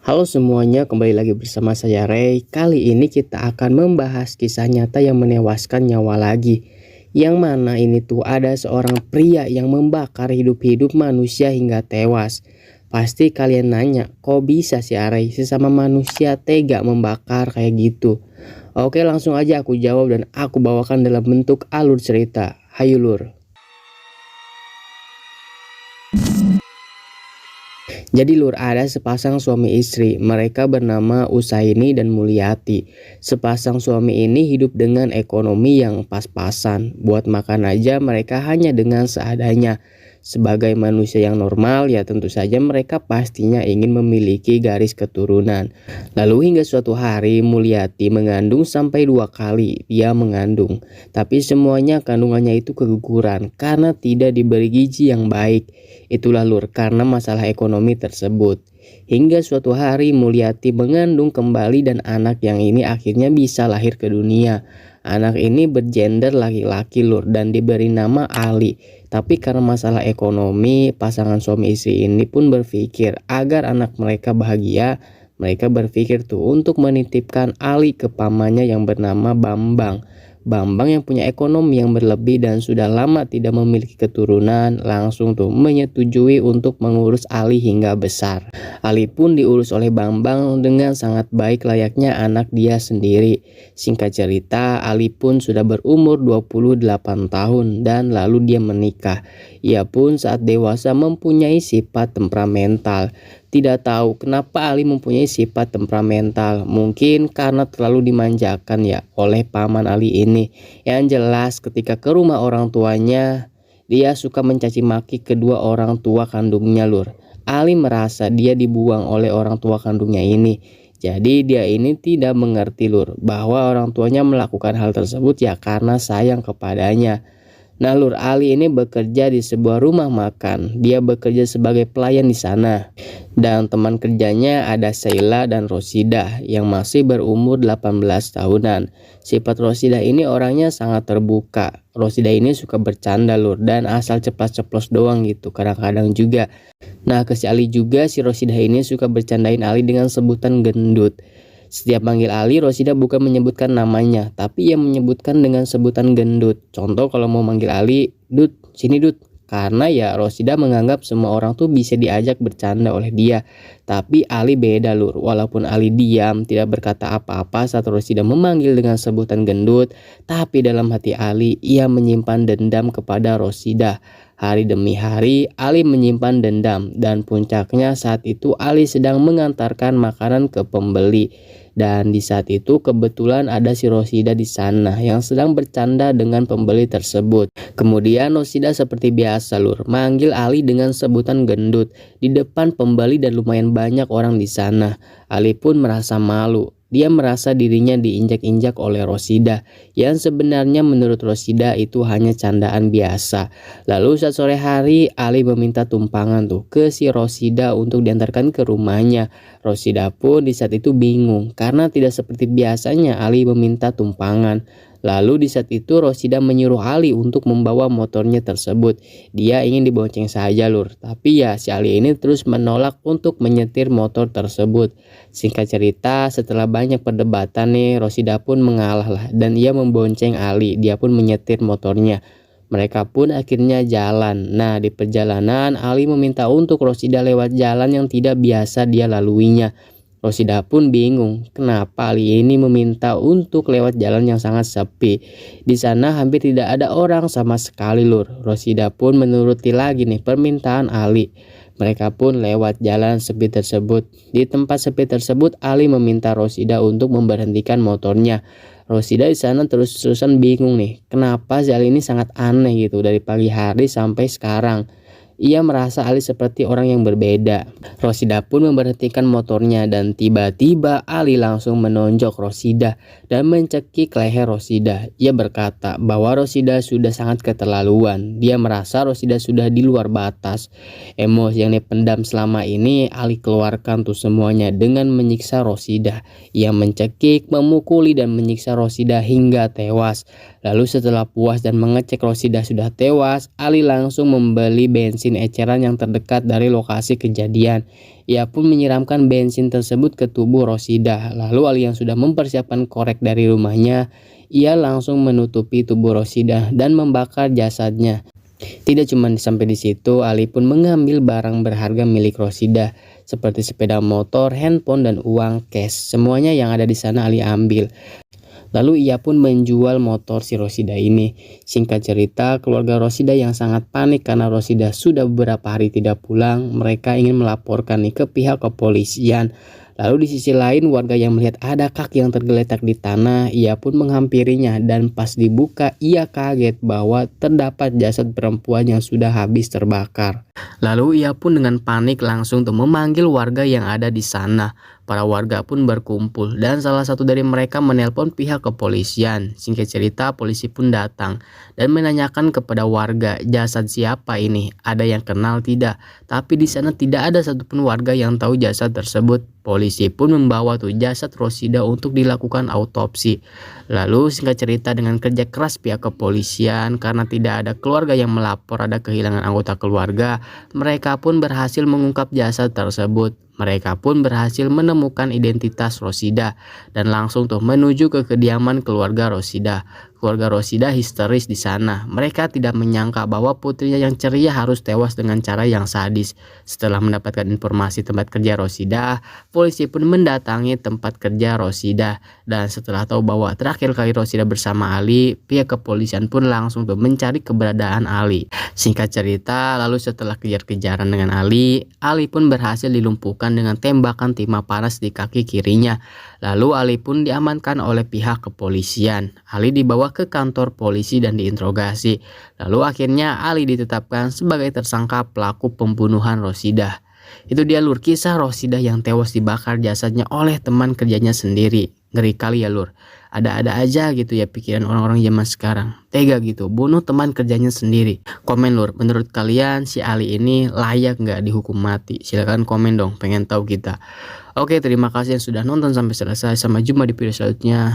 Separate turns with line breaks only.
Halo semuanya, kembali lagi bersama saya Ray. Kali ini kita akan membahas kisah nyata yang menewaskan nyawa lagi. Yang mana ini tuh ada seorang pria yang membakar hidup-hidup manusia hingga tewas. Pasti kalian nanya, kok bisa sih Ray sesama manusia tega membakar kayak gitu? Oke, langsung aja aku jawab dan aku bawakan dalam bentuk alur cerita. Hayu lur. Jadi lur, ada sepasang suami istri, mereka bernama Usaini dan Mulyati. Sepasang suami ini hidup dengan ekonomi yang pas-pasan. Buat makan aja mereka hanya dengan seadanya. Sebagai manusia yang normal ya tentu saja mereka pastinya ingin memiliki garis keturunan. Lalu hingga suatu hari Mulyati mengandung sampai 2 kali dia mengandung. Tapi semuanya kandungannya itu keguguran karena tidak diberi gizi yang baik. Itulah lur karena masalah ekonomi tersebut. Hingga suatu hari Mulyati mengandung kembali dan anak yang ini akhirnya bisa lahir ke dunia. Anak ini bergender laki-laki lur dan diberi nama Ali. Tapi karena masalah ekonomi, pasangan suami istri ini pun berpikir agar anak mereka bahagia. Mereka berpikir tuh untuk menitipkan Ali ke pamannya yang bernama Bambang. Bambang yang punya ekonomi yang berlebih dan sudah lama tidak memiliki keturunan langsung tuh menyetujui untuk mengurus Ali hingga besar. Ali pun diurus oleh Bambang dengan sangat baik layaknya anak dia sendiri. Singkat cerita, Ali pun sudah berumur 28 tahun dan lalu dia menikah. Ia pun saat dewasa mempunyai sifat temperamental. Tidak tahu kenapa Ali mempunyai sifat temperamental. Mungkin karena terlalu dimanjakan ya oleh paman Ali ini. Yang jelas ketika ke rumah orang tuanya, dia suka mencaci maki kedua orang tua kandungnya lur. Ali merasa dia dibuang oleh orang tua kandungnya ini. Jadi dia ini tidak mengerti lur bahwa orang tuanya melakukan hal tersebut ya karena sayang kepadanya. Nah lur, Ali ini bekerja di sebuah rumah makan. Dia bekerja sebagai pelayan di sana. Dan teman kerjanya ada Sheila dan Rosida yang masih berumur 18 tahunan. Sifat Rosida ini orangnya sangat terbuka. Rosida ini suka bercanda lur dan asal ceplas-ceplos doang gitu kadang-kadang juga. Nah ke si Ali juga si Rosida ini suka bercandain Ali dengan sebutan gendut. Setiap manggil Ali, Rosida bukan menyebutkan namanya, tapi ia menyebutkan dengan sebutan gendut. Contoh kalau mau manggil Ali, Dut, sini Dut. Karena ya Rosida menganggap semua orang tuh bisa diajak bercanda oleh dia. Tapi Ali beda lur, walaupun Ali diam, tidak berkata apa-apa saat Rosida memanggil dengan sebutan gendut. Tapi dalam hati Ali, ia menyimpan dendam kepada Rosida. Hari demi hari, Ali menyimpan dendam dan puncaknya saat itu Ali sedang mengantarkan makanan ke pembeli. Dan di saat itu kebetulan ada si Rosida di sana yang sedang bercanda dengan pembeli tersebut. Kemudian Rosida seperti biasa lur, manggil Ali dengan sebutan gendut di depan pembeli dan lumayan banyak orang di sana. Ali pun merasa malu. Dia merasa dirinya diinjak-injak oleh Rosida yang sebenarnya menurut Rosida itu hanya candaan biasa. Lalu saat sore hari Ali meminta tumpangan tuh ke si Rosida untuk diantarkan ke rumahnya. Rosida pun di saat itu bingung karena tidak seperti biasanya Ali meminta tumpangan. Lalu di saat itu Rosida menyuruh Ali untuk membawa motornya tersebut. Dia ingin dibonceng saja lur, tapi ya si Ali ini terus menolak untuk menyetir motor tersebut. Singkat cerita setelah banyak perdebatan nih Rosida pun mengalah lah dan ia membonceng Ali. Dia pun menyetir motornya. Mereka pun akhirnya jalan. Nah di perjalanan Ali meminta untuk Rosida lewat jalan yang tidak biasa dia laluinya. Rosida pun bingung kenapa Ali ini meminta untuk lewat jalan yang sangat sepi. Di sana hampir tidak ada orang sama sekali lur. Rosida pun menuruti lagi nih permintaan Ali. Mereka pun lewat jalan sepi tersebut. Di tempat sepi tersebut Ali meminta Rosida untuk memberhentikan motornya. Rosida di sana terus-terusan bingung nih. Kenapa si Ali ini sangat aneh gitu dari pagi hari sampai sekarang. Ia merasa Ali seperti orang yang berbeda. Rosida pun memberhentikan motornya dan tiba-tiba Ali langsung menonjok Rosida dan mencekik leher Rosida. Ia berkata bahwa Rosida sudah sangat keterlaluan. Dia merasa Rosida sudah di luar batas. Emosi yang dipendam selama ini Ali keluarkan tuh semuanya dengan menyiksa Rosida. Ia mencekik, memukuli dan menyiksa Rosida hingga tewas. Lalu setelah puas dan mengecek Rosida sudah tewas, Ali langsung membeli bensin bensin eceran yang terdekat dari lokasi kejadian. Ia pun menyiramkan bensin tersebut ke tubuh Rosidah. Lalu Ali yang sudah mempersiapkan korek dari rumahnya, ia langsung menutupi tubuh Rosidah dan membakar jasadnya. Tidak cuma sampai di situ, Ali pun mengambil barang berharga milik Rosidah seperti sepeda motor, handphone, dan uang cash. Semuanya yang ada di sana Ali ambil. Lalu ia pun menjual motor si Rosidah ini. Singkat cerita, keluarga Rosidah yang sangat panik karena Rosidah sudah beberapa hari tidak pulang, mereka ingin melaporkan nih ke pihak kepolisian. Lalu di sisi lain, warga yang melihat ada kaki yang tergeletak di tanah, ia pun menghampirinya dan pas dibuka ia kaget bahwa terdapat jasad perempuan yang sudah habis terbakar. Lalu ia pun dengan panik langsung tuh memanggil warga yang ada di sana. Para warga pun berkumpul dan salah satu dari mereka menelpon pihak kepolisian. Singkat cerita, polisi pun datang dan menanyakan kepada warga, jasad siapa ini? Ada yang kenal tidak? Tapi di sana tidak ada satupun warga yang tahu jasad tersebut. Polisi pun membawa tuh jasad Rosidah untuk dilakukan autopsi. Lalu singkat cerita, dengan kerja keras pihak kepolisian karena tidak ada keluarga yang melapor ada kehilangan anggota keluarga, mereka pun berhasil mengungkap jasad tersebut. Mereka pun berhasil menemukan identitas Rosidah dan langsung tuh menuju ke kediaman keluarga Rosidah. Keluarga Rosidah histeris di sana. Mereka tidak menyangka bahwa putrinya yang ceria harus tewas dengan cara yang sadis. Setelah mendapatkan informasi tempat kerja Rosidah, polisi pun mendatangi tempat kerja Rosidah. Dan setelah tahu bahwa terakhir kali Rosidah bersama Ali, pihak kepolisian pun langsung tuh mencari keberadaan Ali. Singkat cerita, lalu setelah kejar-kejaran dengan Ali pun berhasil dilumpuhkan dengan tembakan timah panas di kaki kirinya. Lalu Ali pun diamankan oleh pihak kepolisian. Ali dibawa ke kantor polisi dan diinterogasi. Lalu akhirnya Ali ditetapkan sebagai tersangka pelaku pembunuhan Rosidah. Itu dia lur, kisah Rosidah yang tewas dibakar jasadnya oleh teman kerjanya sendiri. Ngeri kali ya lur. Ada-ada aja gitu ya pikiran orang-orang zaman sekarang. Tega gitu, bunuh teman kerjanya sendiri. Komen lur, menurut kalian si Ali ini layak nggak dihukum mati? Silahkan komen dong, pengen tahu kita. Oke, terima kasih yang sudah nonton sampai selesai. Sampai jumpa di video selanjutnya.